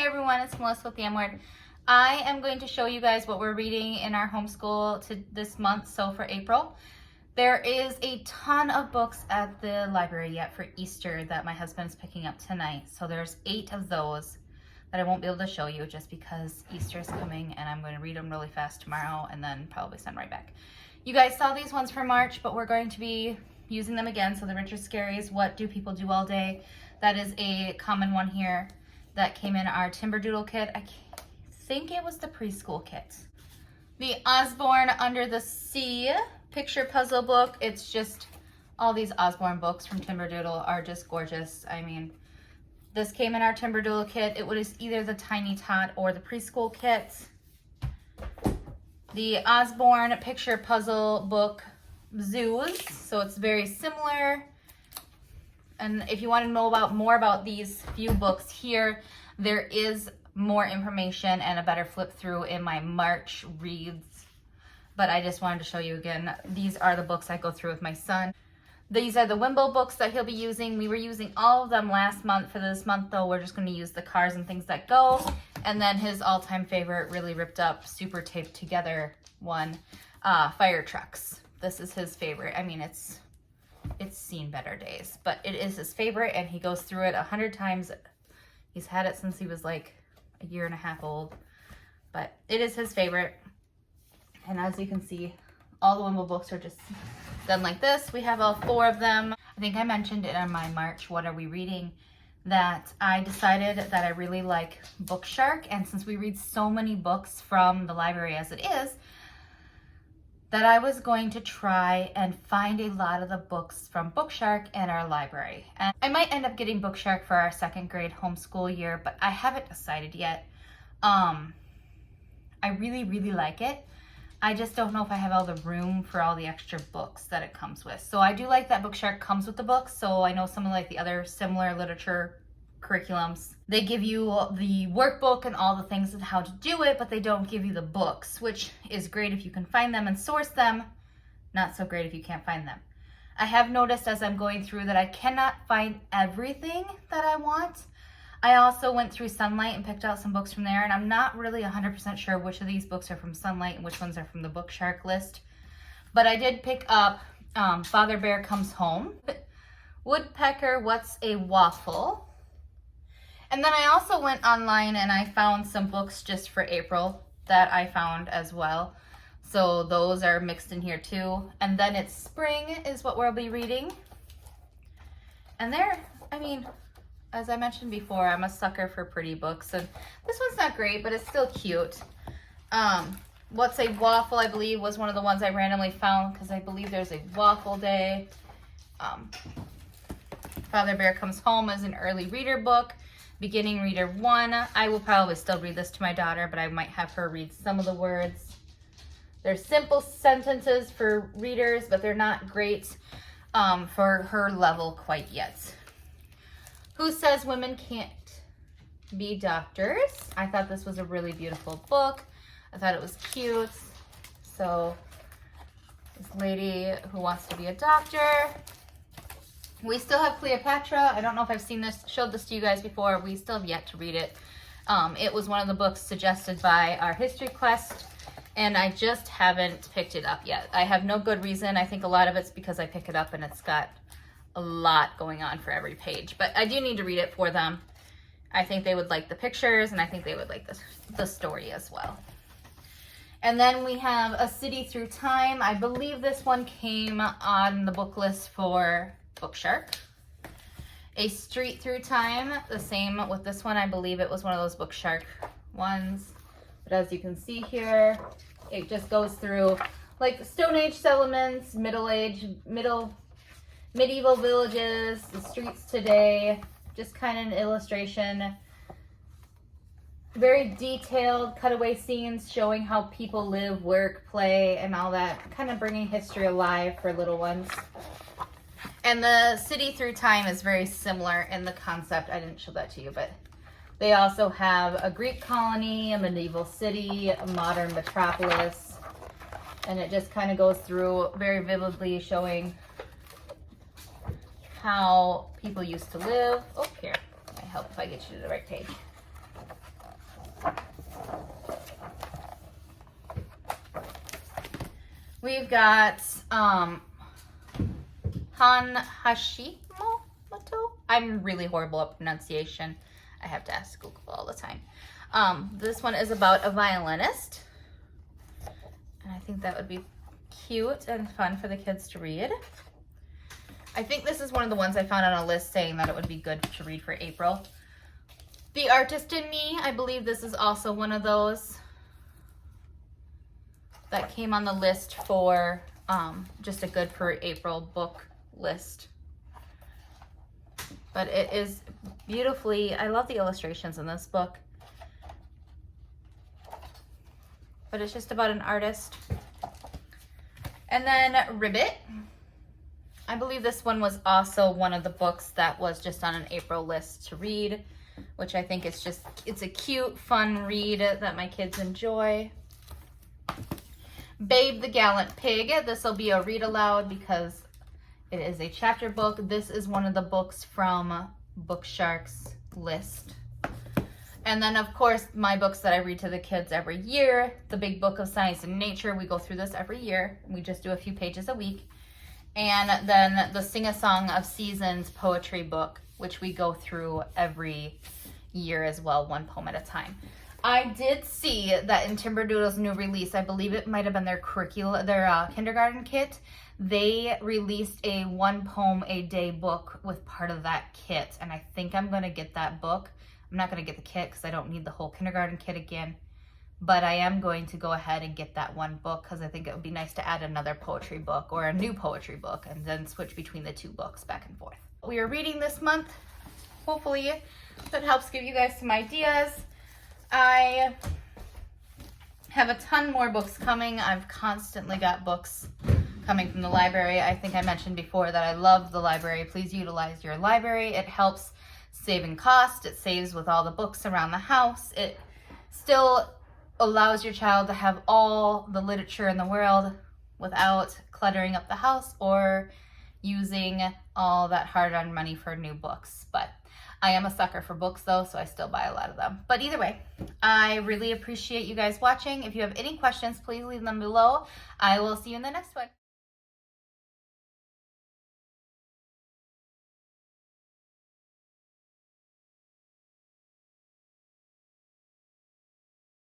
Hey everyone, it's Melissa with the M Word. I am going to show you guys what we're reading in our homeschool this month, so for April. There is a ton of books at the library yet for Easter that my husband is picking up tonight. So there's 8 of those that I won't be able to show you just because Easter is coming and I'm going to read them really fast tomorrow and then probably send right back. You guys saw these ones for March, but we're going to be using them again. So the Rich or Scary is What Do People Do All Day? That is a common one here that came in our Timberdoodle kit. I think it was the preschool kit. The Osborne Under the Sea picture puzzle book. It's just all these Osborne books from Timberdoodle are just gorgeous. I mean, this came in our Timberdoodle kit. It was either the Tiny Tot or the preschool kit. The Osborne picture puzzle book Zoos. So it's very similar. And if you want to know more about these few books here, there is more information and a better flip through in my March reads. But I just wanted to show you again, these are the books I go through with my son. These are the Wimble books that he'll be using. We were using all of them last month. For this month though, we're just going to use the Cars and Things That Go. And then his all-time favorite, really ripped up, super taped together one, Fire Trucks. This is his favorite. I mean, it's seen better days, but it is his favorite and he goes through it 100 times. He's had it since he was like a year and a half old, but it is his favorite. And as you can see, all the Wimble books are just done like this. We have all 4 of them. I think I mentioned it on my March What Are We Reading that I decided that I really like Bookshark, and since we read so many books from the library as it is, that I was going to try and find a lot of the books from Bookshark in our library. And I might end up getting Bookshark for our 2nd grade homeschool year, but I haven't decided yet. I really, really like it. I just don't know if I have all the room for all the extra books that it comes with. So I do like that Bookshark comes with the books. So I know some of like the other similar literature curriculums, they give you the workbook and all the things of how to do it, but they don't give you the books, which is great if you can find them and source them. Not so great if you can't find them. I have noticed as I'm going through that I cannot find everything that I want. I also went through Sunlight and picked out some books from there, and I'm not really 100% sure which of these books are from Sunlight and which ones are from the Bookshark list. But I did pick up Father Bear Comes Home, Woodpecker, What's a Waffle? And then I also went online and I found some books just for April that I found as well. So those are mixed in here too. And then it's spring is what we'll be reading. And there, I mean, as I mentioned before, I'm a sucker for pretty books. And this one's not great, but it's still cute. What's a Waffle, I believe, was one of the ones I randomly found because I believe there's a waffle day. Father Bear Comes Home is an early reader book. Beginning Reader 1. I will probably still read this to my daughter, but I might have her read some of the words. They're simple sentences for readers, but they're not great for her level quite yet. Who Says Women Can't Be Doctors? I thought this was a really beautiful book. I thought it was cute. So this lady who wants to be a doctor. We still have Cleopatra. I don't know if I've showed this to you guys before. We still have yet to read it. It was one of the books suggested by our History Quest, and I just haven't picked it up yet. I have no good reason. I think a lot of it's because I pick it up and it's got a lot going on for every page. But I do need to read it for them. I think they would like the pictures, and I think they would like the story as well. And then we have A City Through Time. I believe this one came on the book list for Bookshark. A Street Through Time, the same with this one. I believe it was one of those Bookshark ones. But as you can see here, it just goes through like Stone Age settlements, medieval villages, the streets today, just kind of an illustration. Very detailed cutaway scenes showing how people live, work, play, and all that, kind of bringing history alive for little ones. And The City Through Time is very similar in the concept. I didn't show that to you, but they also have a Greek colony, a medieval city, a modern metropolis, and it just kind of goes through very vividly showing how people used to live. Oh, here, I help if I get you to the right page. We've got Han Hashimoto. I'm really horrible at pronunciation. I have to ask Google all the time. This one is about a violinist. And I think that would be cute and fun for the kids to read. I think this is one of the ones I found on a list saying that it would be good to read for April. The Artist in Me, I believe this is also one of those that came on the list for just a good for April book list. But it is beautifully, I love the illustrations in this book. But it's just about an artist. And then Ribbit. I believe this one was also one of the books that was just on an April list to read, which I think is just, it's a cute, fun read that my kids enjoy. Babe the Gallant Pig. This will be a read aloud because it is a chapter book. This is one of the books from Bookshark's list. And then, of course, my books that I read to the kids every year, The Big Book of Science and Nature. We go through this every year. We just do a few pages a week. And then the Sing-a-Song of Seasons poetry book, which we go through every year as well, one poem at a time. I did see that in Timberdoodle's new release, I believe it might have been their curriculum, their kindergarten kit, they released a one poem a day book with part of that kit. And I think I'm going to get that book. I'm not going to get the kit because I don't need the whole kindergarten kit again. But I am going to go ahead and get that one book because I think it would be nice to add another poetry book or a new poetry book and then switch between the two books back and forth. We are reading this month. Hopefully that helps give you guys some ideas. I have a ton more books coming. I've constantly got books coming from the library. I think I mentioned before that I love the library. Please utilize your library. It helps saving cost. It saves with all the books around the house. It still allows your child to have all the literature in the world without cluttering up the house or using all that hard-earned money for new books. But I am a sucker for books though, so I still buy a lot of them. But either way, I really appreciate you guys watching. If you have any questions, please leave them below. I will see you in the next one.